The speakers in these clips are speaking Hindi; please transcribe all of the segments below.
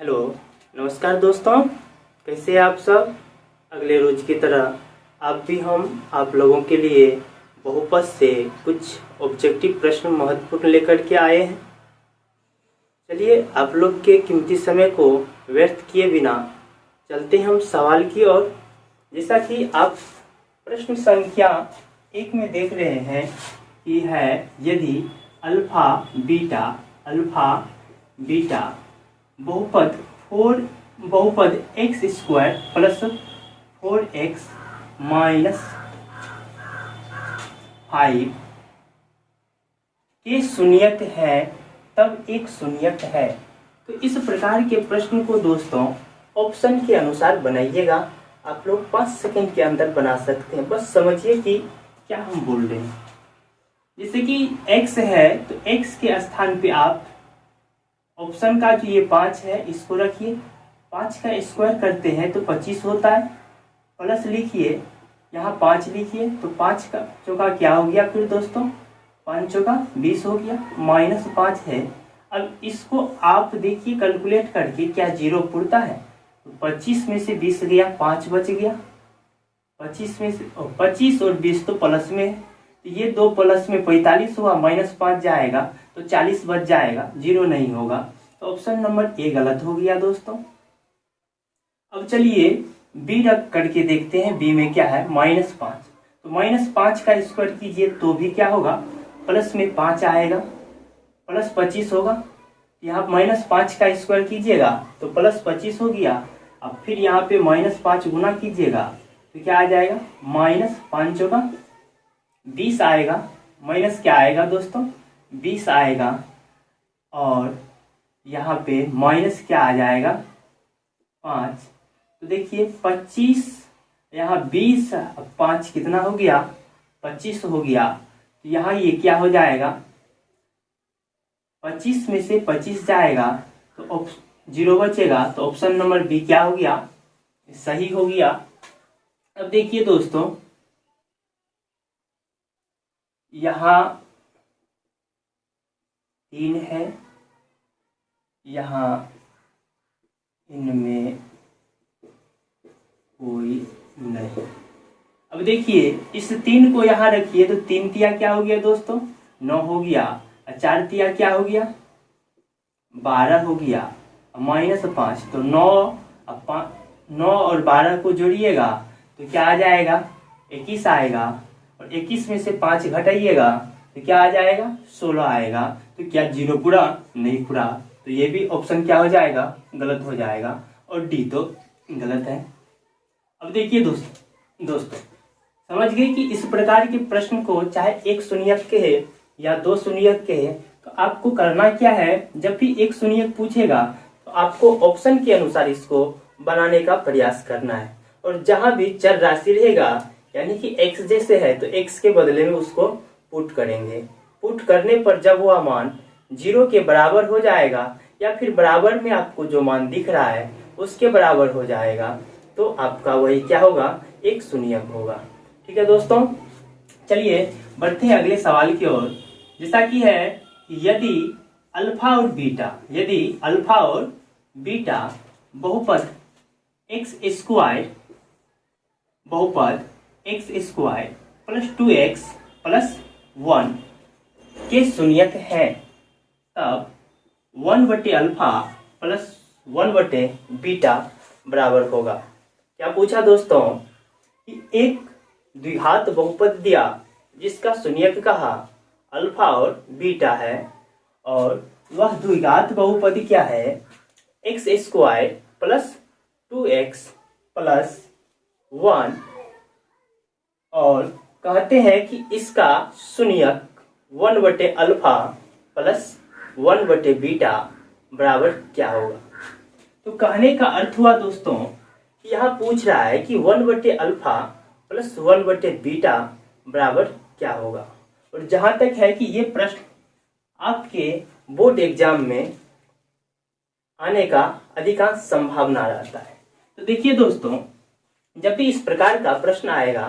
हेलो, नमस्कार दोस्तों। कैसे हैं आप सब। अगले रोज की तरह आप भी हम आप लोगों के लिए बहुपद से कुछ ऑब्जेक्टिव प्रश्न महत्वपूर्ण लेकर के आए हैं। चलिए आप लोग के कीमती समय को व्यर्थ किए बिना चलते हैं हम सवाल की ओर। जैसा कि आप प्रश्न संख्या 1 में देख रहे हैं कि है यदि अल्फा बीटा बहुपद x square plus 4x minus 5 के शून्यक है तब एक शून्यक है। तो इस प्रकार के प्रश्न को दोस्तों ऑप्शन के अनुसार बनाइएगा। आप लोग 5 सेकंड के अंदर बना सकते हैं। बस समझिए कि क्या हम बोल रहे हैं। जैसे कि x है तो x के स्थान पे आप ऑप्शन का जो ये 5 है इसको रखिए। 5 का स्क्वायर करते हैं तो 25 होता है। प्लस लिखिए, यहाँ 5 लिखिए तो 5 का चौका क्या हो गया फिर दोस्तों, 5 चौका 20 हो गया। माइनस 5 है। अब इसको आप देखिए कैलकुलेट करके क्या जीरो पुरता है। तो 25 में से 20 गया, 5 बच गया। 25 में से 25 और 20 तो प्लस में है, तो ये 2 प्लस में 45 हुआ, माइनस 5 जाएगा तो 40 बच जाएगा, जीरो नहीं होगा। तो ऑप्शन नंबर ए गलत हो गया दोस्तों। अब चलिए बी रख करके देखते हैं। बी में क्या है, माइनस 5। तो माइनस 5 का स्क्वायर कीजिए तो भी क्या होगा, प्लस में 5 आएगा, प्लस 25 होगा। यहाँ माइनस 5 का स्क्वायर कीजिएगा तो प्लस 25 हो गया। अब फिर यहाँ पे माइनस 5 गुना कीजिएगा तो क्या आ जाएगा, माइनस 5 चौका 20 आएगा। माइनस क्या आएगा दोस्तों, 20 आएगा। और यहाँ पे माइनस क्या आ जाएगा, 5। तो देखिए 25 यहाँ 20, 5 कितना हो गया, 25 हो गया। तो यहाँ ये क्या हो जाएगा, 25 में से 25 जाएगा तो जीरो बचेगा। तो ऑप्शन नंबर बी क्या हो गया, सही हो गया। अब देखिए दोस्तों यहाँ 3 है, यहाँ इनमें कोई नहीं। अब देखिए इस 3 को यहाँ रखिए तो 3 तिया क्या हो गया दोस्तों, 9 हो गया। 4 तिया क्या हो गया, 12 हो गया। माइनस 5 तो 9 और 12 को जोड़िएगा तो क्या आ जाएगा, 21 आएगा। और 21 में से 5 घटाइएगा तो क्या आ जाएगा, 16 आएगा। तो क्या जीरो पूरा, नहीं पूरा। तो ये भी ऑप्शन क्या हो जाएगा, गलत हो जाएगा। और डी तो गलत है। अब देखिए दोस्तों समझ गए कि इस प्रकार के प्रश्न को चाहे एक शून्यक के है या 2 शून्यक के है, तो आपको करना क्या है, जब भी एक शून्यक पूछेगा तो आपको ऑप्शन के अनुसार इसको बनाने का प्रयास करना है। और जहां भी चर राशि रहेगा यानी कि x जैसे है तो x के बदले में उसको पुट करेंगे। पुट करने पर जब वह मान 0 के बराबर हो जाएगा या फिर बराबर में आपको जो मान दिख रहा है उसके बराबर हो जाएगा तो आपका वही क्या होगा, एक शून्यक होगा। ठीक है दोस्तों, चलिए बढ़ते हैं अगले सवाल की ओर। जैसा कि है यदि अल्फा और बीटा बहुपद x square plus 2x plus 1 के शून्यक है तब 1/अल्फा प्लस 1/बीटा बराबर होगा। क्या पूछा दोस्तों कि एक द्विघात बहुपद दिया जिसका शून्यक कहा अल्फा और बीटा है, और वह द्विघात बहुपद क्या है, x square plus 2x plus 1, और कहते हैं कि इसका शून्यक 1/अल्फा प्लस 1/बीटा बराबर क्या होगा। तो कहने का अर्थ हुआ दोस्तों कि यहाँ पूछ रहा है कि 1/अल्फा प्लस 1/बीटा बराबर क्या होगा। और जहां तक है कि ये प्रश्न आपके बोर्ड एग्जाम में आने का अधिकांश संभावना रहता है। तो देखिए दोस्तों जब भी इस प्रकार का प्रश्न आएगा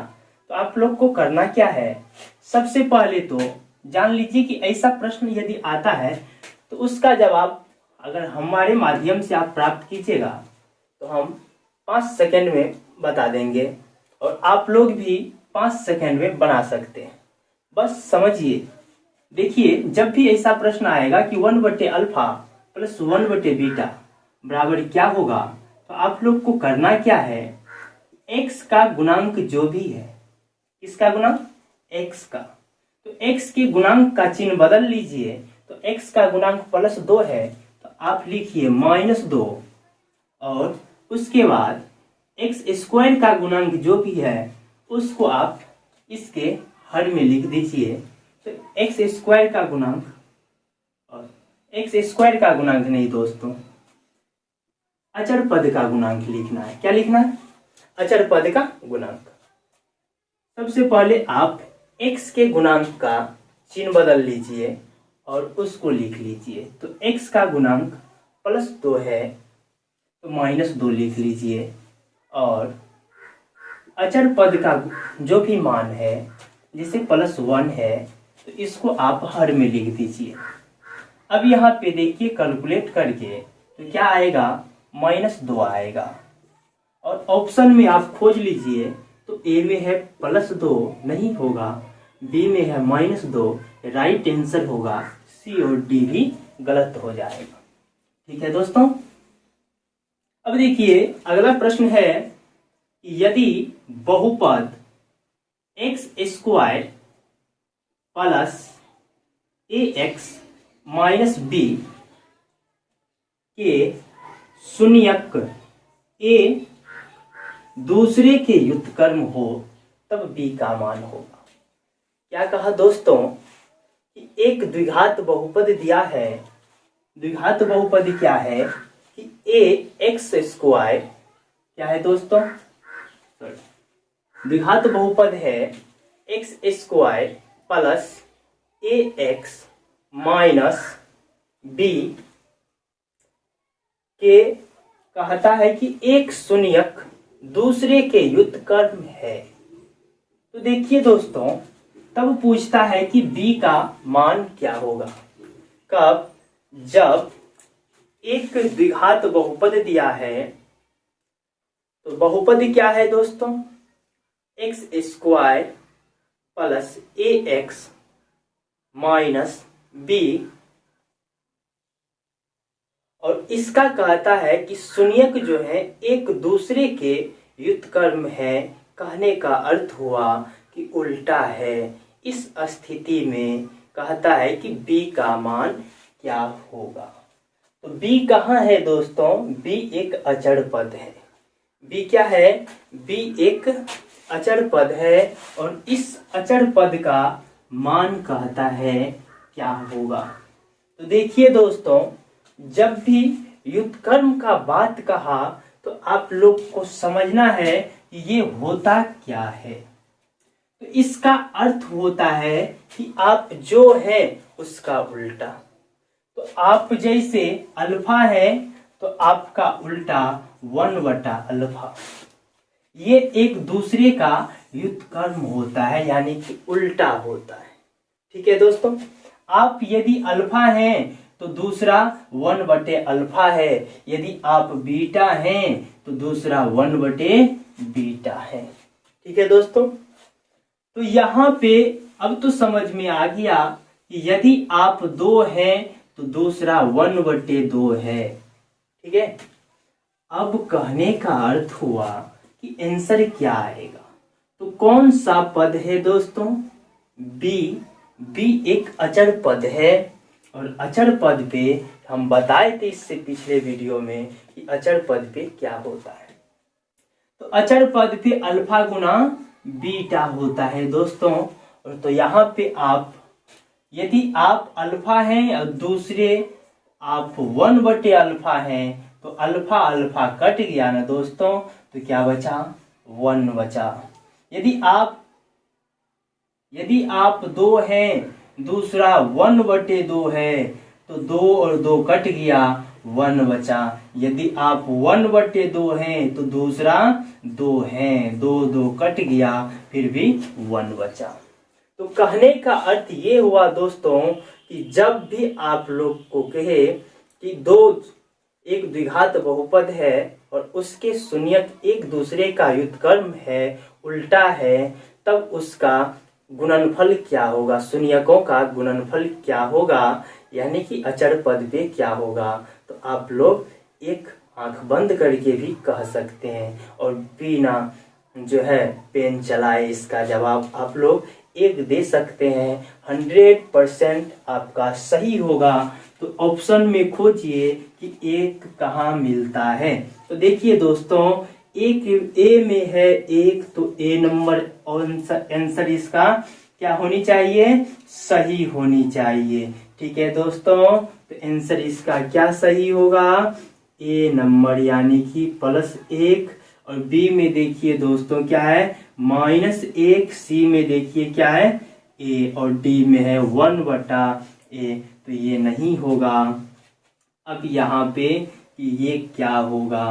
तो आप लोग को करना क्या है, सबसे पहले तो जान लीजिए कि ऐसा प्रश्न यदि आता है तो उसका जवाब अगर हमारे माध्यम से आप प्राप्त कीजिएगा तो हम 5 सेकंड में बता देंगे और आप लोग भी 5 सेकंड में बना सकते हैं। बस समझिए। देखिए, जब भी ऐसा प्रश्न आएगा कि 1/अल्फा प्लस 1/बीटा बराबर क्या होगा, तो आप लोग को करना क्या है, x का गुणांक जो भी है, किसका गुणांक, x का, तो x के गुणांक का चिन्ह बदल लीजिए। तो x का गुणांक +2 है तो आप लिखिए -2 और उसके बाद x² का गुणांक जो भी है उसको आप इसके हर में लिख दीजिए। तो x² का गुणांक, और x² का गुणांक नहीं दोस्तों, अचर पद का गुणांक लिखना है। क्या लिखना है, अचर पद का गुणांक। सबसे पहले आप x के गुणांक का चिन्ह बदल लीजिए और उसको लिख लीजिए। तो x का गुणांक +2 है तो -2 लिख लीजिए और अचर पद का जो भी मान है, जैसे +1 है, तो इसको आप हर में लिख दीजिए। अब यहाँ पे देखिए कैलकुलेट करके तो क्या आएगा, -2 आएगा। और ऑप्शन में आप खोज लीजिए तो ए में है +2, नहीं होगा, बी में है -2, राइट आंसर होगा, सी और डी भी गलत हो जाएगा। ठीक है दोस्तों। अब देखिए अगला प्रश्न है, यदि बहुपद x² plus ax minus b के शून्यक a दूसरे के व्युत्क्रम हो तब b का मान होगा। क्या कहा दोस्तों कि एक द्विघात बहुपद दिया है। द्विघात बहुपद क्या है कि ax² क्या है दोस्तों, द्विघात बहुपद है x² plus ax minus b के कहता है कि एक शून्यक दूसरे के व्युत्क्रम है। तो देखिए दोस्तों, तब पूछता है कि b का मान क्या होगा। कब, जब एक द्विघात बहुपद दिया है। तो बहुपद क्या है दोस्तों, x² plus ax minus b, और इसका कहता है कि शून्यक जो है एक दूसरे के व्युत्क्रम है। कहने का अर्थ हुआ कि उल्टा है। इस स्थिति में कहता है कि b का मान क्या होगा। तो b कहाँ है दोस्तों, b एक अचर पद है। b क्या है, b एक अचर पद है और इस अचर पद का मान कहता है क्या होगा। तो देखिए दोस्तों, जब भी व्युत्क्रम का बात कहा तो आप लोग को समझना है कि ये होता क्या है। तो इसका अर्थ होता है कि आप जो है उसका उल्टा। तो आप जैसे अल्फा है तो आपका उल्टा 1/अल्फा। ये एक दूसरे का व्युत्क्रम होता है, यानी कि उल्टा होता है। ठीक है दोस्तों। आप यदि अल्फा हैं तो दूसरा 1/अल्फा है, यदि आप बीटा हैं तो दूसरा 1/बीटा है। ठीक है दोस्तों। तो यहाँ पे अब तो समझ में आ गया कि यदि आप 2 हैं तो दूसरा 1/2 है। ठीक है। अब कहने का अर्थ हुआ कि आंसर क्या आएगा। तो कौन सा पद है दोस्तों, बी एक अचर पद है। और अचर पद पे हम बताए थे इससे पिछले वीडियो में कि अचर पद पे क्या होता है। तो अचर पद पे अल्फा गुना बीटा होता है दोस्तों। और तो यहाँ पे आप, यदि आप अल्फा हैं और दूसरे आप 1/अल्फा हैं तो अल्फा अल्फा कट गया ना दोस्तों, तो क्या बचा, 1 बचा। यदि आप 2 हैं, दूसरा 1/2 है तो 2 और 2 कट गया, 1 बचा। यदि आप 1/2 हैं तो दूसरा 2 है, 2 2 कट गया, फिर भी 1 बचा। तो कहने का अर्थ ये हुआ दोस्तों कि जब भी आप लोग को कहे कि दो एक द्विघात बहुपद है और उसके शून्यक एक दूसरे का व्युत्क्रम है, उल्टा है, तब उसका गुणनफल क्या होगा, शून्यकों का गुणनफल क्या होगा, यानी कि अचर पद पे क्या होगा। तो आप लोग एक आंख बंद करके भी कह सकते हैं और बिना जो है पेन चलाए इसका जवाब आप लोग एक दे सकते हैं। 100% आपका सही होगा। तो ऑप्शन में खोजिए कि एक कहाँ मिलता है। तो देखिए दोस्तों, एक ए में है एक, तो ए नंबर आंसर इसका क्या होनी चाहिए, सही होनी चाहिए। ठीक है दोस्तों, तो आंसर इसका क्या सही होगा, ए नंबर यानी कि +1। और बी में देखिए दोस्तों क्या है -1, सी में देखिए क्या है ए, और डी में है 1/a। तो ये नहीं होगा। अब यहाँ पे ये क्या होगा,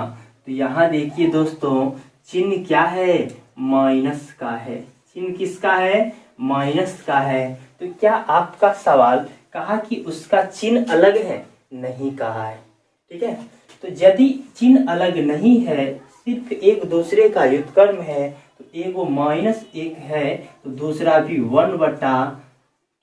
तो यहाँ देखिए दोस्तों चिन्ह क्या है, माइनस का है। चिन्ह किसका है, माइनस का है। तो क्या आपका सवाल कहा कि उसका चिन्ह अलग है, नहीं कहा है। ठीक है, तो यदि चिन्ह अलग नहीं है, सिर्फ एक दूसरे का व्युत्क्रम है, तो एक वो -1 है तो दूसरा भी 1/,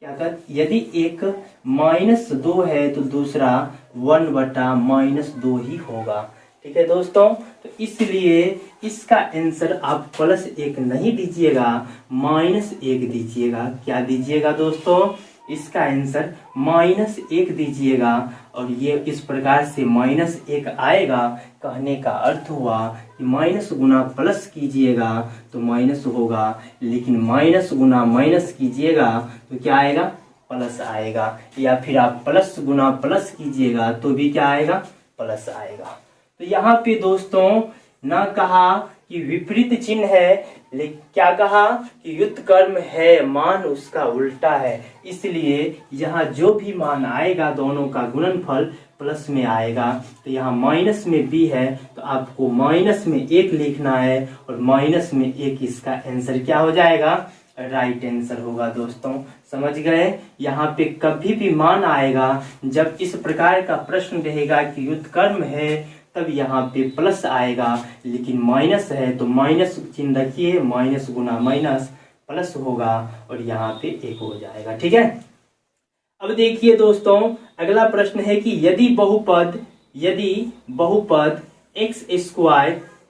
क्या कर, यदि एक -2 है तो दूसरा 1/-2 ही होगा। ठीक है दोस्तों, तो इसलिए इसका आंसर आप +1 नहीं दीजिएगा, -1 दीजिएगा। क्या दीजिएगा दोस्तों, इसका आंसर -1 दीजिएगा। और ये इस प्रकार से -1 आएगा, कहने का अर्थ हुआ कि माइनस गुना प्लस कीजिएगा तो माइनस होगा, लेकिन माइनस गुना माइनस कीजिएगा तो क्या आएगा, प्लस आएगा। या फिर आप प्लस गुना प्लस कीजिएगा तो भी क्या आएगा, प्लस आएगा। तो यहाँ पे दोस्तों ना कहा कि विपरीत चिन्ह है, लेकिन क्या कहा कि व्युत्क्रम है, मान उसका उल्टा है। इसलिए यहाँ जो भी मान आएगा दोनों का गुणनफल प्लस में आएगा। तो यहाँ माइनस में बी है तो आपको माइनस में 1 लिखना है और माइनस में 1 इसका आंसर क्या हो जाएगा, राइट आंसर होगा। दोस्तों समझ गए, यहाँ पे कभी भी मान आएगा जब इस प्रकार का प्रश्न रहेगा कि व्युत्क्रम है तब यहाँ पे प्लस आएगा, लेकिन माइनस है तो माइनस चिन्ह रखिए, माइनस गुना माइनस प्लस होगा और यहाँ पे 1 हो जाएगा। ठीक है, अब देखिए दोस्तों अगला प्रश्न है कि यदि बहुपद x²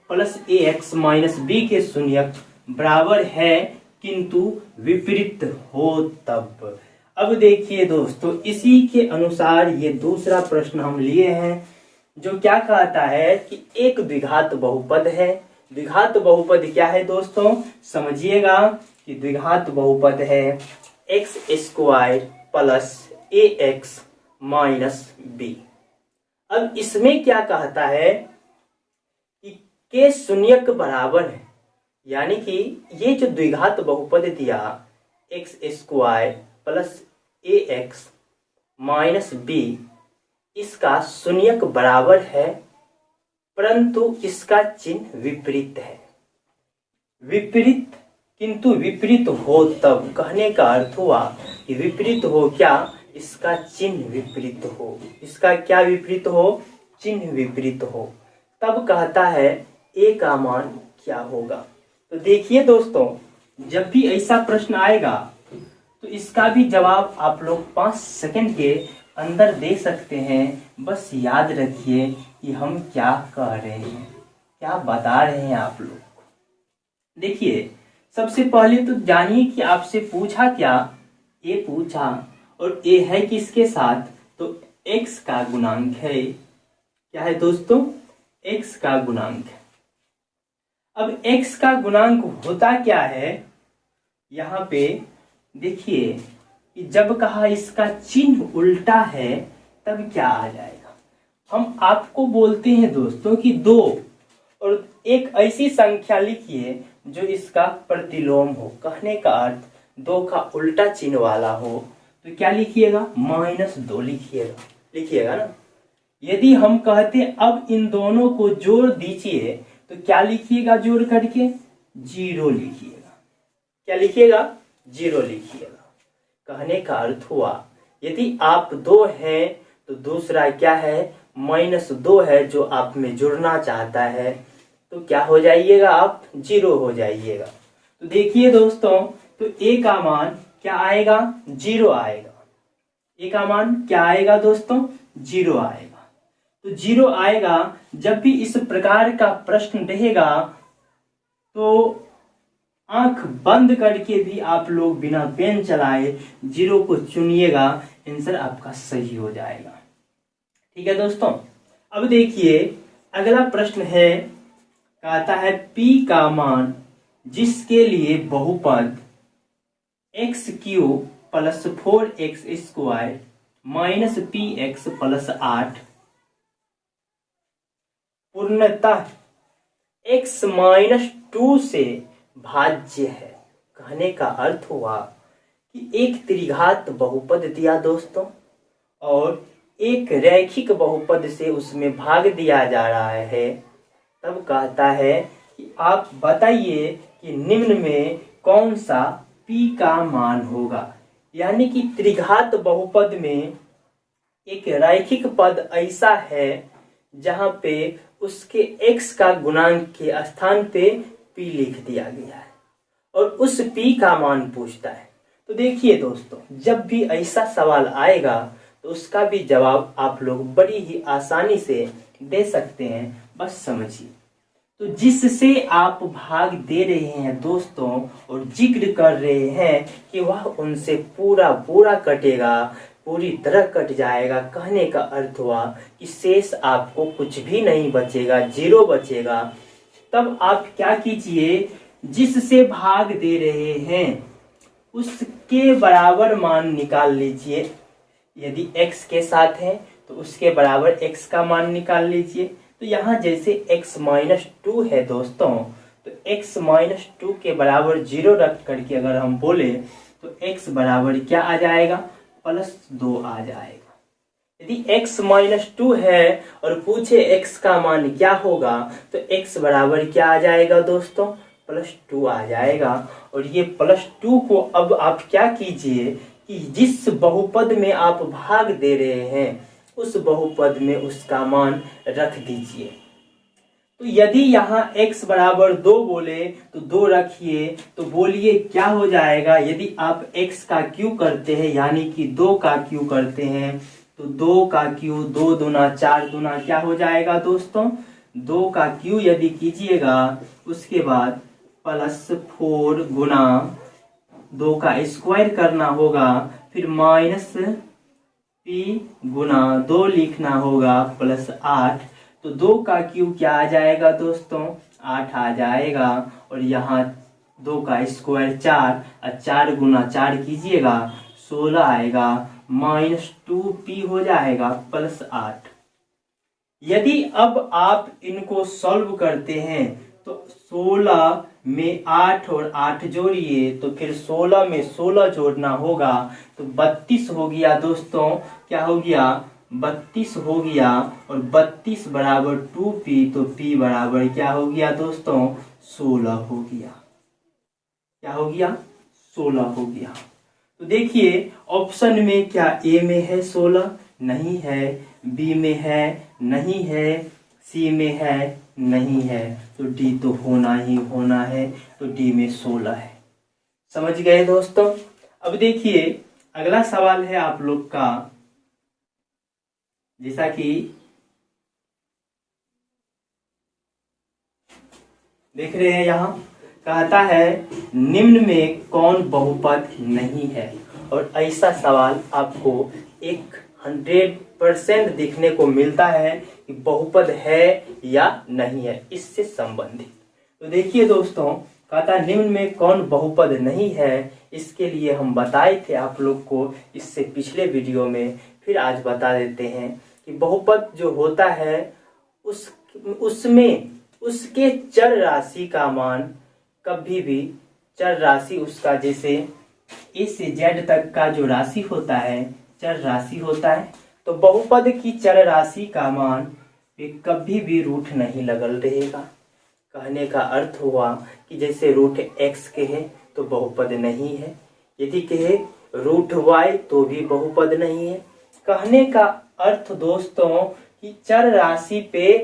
+ ax - b के शून्यक बराबर है किंतु विपरीत हो तब। अब देखिए दोस्तों इसी के अनुसार ये दूसरा प्रश्न हम लिए हैं, जो क्या कहता है कि एक द्विघात बहुपद है। द्विघात बहुपद क्या है दोस्तों, समझिएगा कि द्विघात बहुपद है x² + ax - b। अब इसमें क्या कहता है कि के शून्यक बराबर है, यानी कि ये जो द्विघात बहुपद दिया x² + ax - b, इसका शून्यक बराबर है परंतु इसका चिन्ह विपरीत है। विपरीत किंतु विपरीत हो तब, कहने का अर्थ हुआ कि विपरीत हो क्या, इसका चिन्ह विपरीत हो। इसका क्या विपरीत हो, चिन्ह विपरीत हो, तब कहता है ए का मान क्या होगा। तो देखिए दोस्तों जब भी ऐसा प्रश्न आएगा तो इसका भी जवाब आप लोग 5 सेकंड के अंदर दे सकते हैं। बस याद रखिए कि हम क्या कह रहे हैं, क्या बता रहे हैं आप लोग। देखिए सबसे पहले तो जानिए कि आपसे पूछा क्या, ए पूछा और ए है किसके साथ, तो x का गुणांक है। क्या है दोस्तों, x का गुणांक है। अब x का गुणांक होता क्या है, यहाँ पे देखिए कि जब कहा इसका चिन्ह उल्टा है तब क्या आ जाएगा। हम आपको बोलते हैं दोस्तों कि 2 और एक ऐसी संख्या लिखिए जो इसका प्रतिलोम हो, कहने का अर्थ 2 का उल्टा चिन्ह वाला हो। तो क्या लिखिएगा, -2 लिखिएगा ना। यदि हम कहते अब इन दोनों को जोड़ दीजिए तो क्या लिखिएगा, जोड़ करके 0 लिखिएगा। क्या लिखिएगा, 0 लिखिएगा। कहने का अर्थ हुआ यदि आप 2 हैं तो दूसरा क्या है, -2 है जो आप में जुड़ना चाहता है, तो क्या हो जाइएगा, आप 0 हो जाइएगा। तो देखिए दोस्तों, तो a का मान क्या आएगा, 0 आएगा। a का मान क्या आएगा दोस्तों, 0 आएगा। तो 0 आएगा। जब भी इस प्रकार का प्रश्न रहेगा तो आंख बंद करके भी आप लोग बिना पेन चलाए 0 को चुनिएगा, आंसर आपका सही हो जाएगा। ठीक है दोस्तों। अब देखिए अगला प्रश्न है, कहता है p का मान जिसके लिए बहुपद x³ + 4x² - px + 8 पूर्णतः x-2 से भाज्य है। कहने का अर्थ हुआ कि एक त्रिघात बहुपद दिया दोस्तों और एक रैखिक बहुपद से उसमें भाग दिया जा रहा है। तब कहता है कि आप बताइए कि निम्न में कौन सा p का मान होगा। यानी कि त्रिघात बहुपद में एक रैखिक पद ऐसा है जहां पे उसके x का गुणांक के स्थान पे p लिख दिया गया है और उस p का मान पूछता है। तो देखिए दोस्तों, जब भी ऐसा सवाल आएगा तो उसका भी जवाब आप लोग बड़ी ही आसानी से दे सकते हैं, बस समझिए। तो जिससे आप भाग दे रहे हैं दोस्तों और जिक्र कर रहे हैं कि वह उनसे पूरा कटेगा, पूरी तरह कट जाएगा। कहने का अर्थ हुआ कि शेष आपको कुछ भी नहीं बचेगा, 0 बचेगा। तब आप क्या कीजिए, जिससे भाग दे रहे हैं उसके बराबर मान निकाल लीजिए। यदि x के साथ है तो उसके बराबर x का मान निकाल लीजिए। तो यहाँ जैसे x-2 है दोस्तों, तो x-2 के बराबर 0 रख करके अगर हम बोले तो x बराबर क्या आ जाएगा, +2 आ जाएगा। यदि x-2 है और पूछे x का मान क्या होगा तो x बराबर क्या आ जाएगा दोस्तों, +2 आ जाएगा। और ये +2 को अब आप क्या कीजिए कि जिस बहुपद में आप भाग दे रहे हैं उस बहुपद में उसका मान रख दीजिए। तो यदि यहाँ x बराबर 2 बोले तो 2 रखिए, तो बोलिए क्या हो जाएगा। यदि आप x का क्यू करते हैं यानी कि 2 का क्यू करते हैं तो 2 का क्यू 2 दूना 4 दूना क्या हो जाएगा दोस्तों, 2 का क्यू यदि कीजिएगा उसके बाद +4 गुना 2 का स्क्वायर करना होगा, फिर -p गुना 2 लिखना होगा +8। तो 2 का क्यू क्या आ जाएगा दोस्तों, 8 आ जाएगा। और यहाँ 2 का स्क्वायर 4 और 4 गुना 4 कीजिएगा 16 आएगा, -2p हो जाएगा +8। यदि अब आप इनको सॉल्व करते हैं तो 16 में 8 और 8 जोड़िए तो फिर 16 में 16 जोड़ना होगा तो 32 हो गया दोस्तों। क्या हो गया, 32 हो गया। और 32 बराबर 2p, तो p बराबर क्या हो गया दोस्तों, 16 हो गया। क्या हो गया, 16 हो गया। तो देखिए ऑप्शन में क्या a में है 16, नहीं है, b में है, नहीं है, c में है, नहीं है, तो d तो होना ही होना है। तो d में 16 है। समझ गए दोस्तों। अब देखिए अगला सवाल है आप लोग का, जैसा कि देख रहे हैं यहाँ कहता है निम्न में कौन बहुपद नहीं है। और ऐसा सवाल आपको 100% देखने को मिलता है कि बहुपद है या नहीं है इससे संबंधित। तो देखिए दोस्तों, कहता है निम्न में कौन बहुपद नहीं है। इसके लिए हम बताए थे आप लोग को इससे पिछले वीडियो में, फिर आज बता देते हैं कि बहुपद जो होता है उसमें उसके चर राशि का मान कभी भी, चर राशि उसका जैसे ए से जेड तक का जो राशि होता है चर राशि होता है, तो बहुपद की चर राशि का मान पे कभी भी रूट नहीं लगल रहेगा। कहने का अर्थ हुआ कि जैसे रूट x के है तो बहुपद नहीं है, यदि कहे रूट y तो भी बहुपद नहीं है। कहने का अर्थ दोस्तों कि चर राशि पे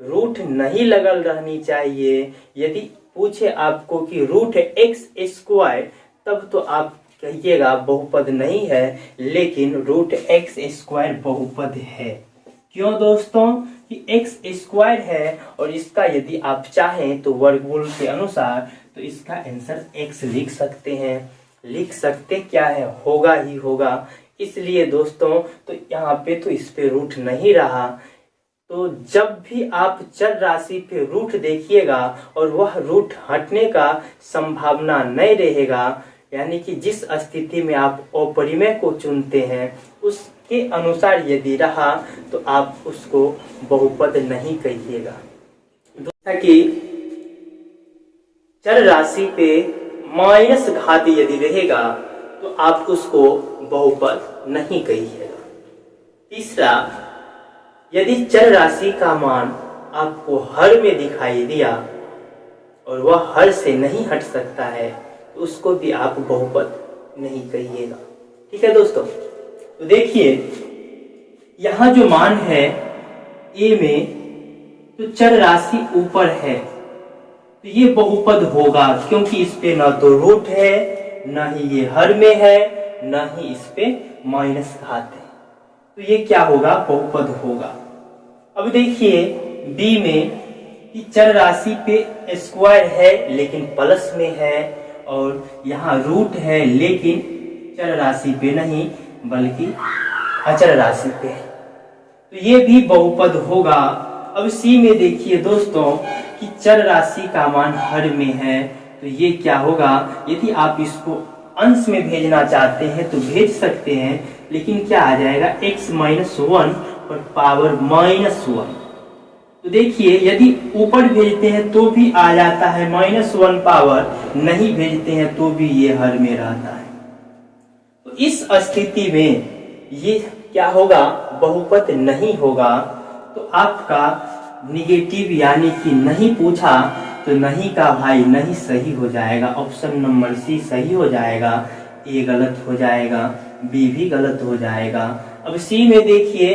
रूट नहीं लगल रहनी चाहिए। यदि पूछे आपको कि रूट एक्स स्क्वायर, तब तो आप कहिएगा बहुपद नहीं है, लेकिन रूट एक्स स्क्वायर बहुपद है। क्यों दोस्तों कि एक्स स्क्वायर है और इसका यदि आप चाहें तो वर्गमूल के अनुसार तो इसका आंसर एक्स लिख सकते हैं। लिख सकते क्या है, होगा ही होगा। इसलिए दोस्तों तो यहाँ पे तो इस पे रूट नहीं रहा। तो जब भी आप चर राशि पे रूट देखिएगा और वह रूट हटने का संभावना नहीं रहेगा, यानी कि जिस स्थिति में आप अपरिमेय को चुनते हैं उसके अनुसार यदि रहा तो आप उसको बहुपद नहीं कहिएगा। दूसरा कि चर राशि पे माइनस घात यदि रहेगा तो आप उसको बहुपद नहीं कहिएगा। तीसरा, यदि चर राशि का मान आपको हर में दिखाई दिया और वह हर से नहीं हट सकता है तो उसको भी आप बहुपद नहीं कहिएगा। ठीक है दोस्तों, तो देखिए यहाँ जो मान है ए में, तो चर राशि ऊपर है तो ये बहुपद होगा, क्योंकि इस पे ना तो रूट है, ना ही ये हर में है, ना ही इस पे माइनस घात है, तो ये क्या होगा, बहुपद होगा। अब देखिए बी में कि चर राशि पे स्क्वायर है लेकिन प्लस में है, और यहाँ रूट है लेकिन चर राशि पे नहीं बल्कि अचर राशि पे है, तो ये भी बहुपद होगा। अब सी में देखिए दोस्तों कि चर राशि का मान हर में है, तो ये क्या होगा, यदि आप इसको अंश में भेजना चाहते हैं तो भेज सकते हैं, लेकिन क्या आ जाएगा x माइनस 1 और पावर माइनस 1। तो देखिए यदि ऊपर भेजते हैं तो भी आ जाता है -1 पावर, नहीं भेजते हैं तो भी ये हर में रहता है। तो इस स्थिति में ये क्या होगा, बहुपद नहीं होगा। तो आपका निगेटिव यानी कि नहीं पूछा तो नहीं का भाई नहीं सही हो जाएगा, ऑप्शन नंबर सी सही हो जाएगा, ए गलत हो जाएगा, बी भी गलत हो जाएगा। अब सी में देखिए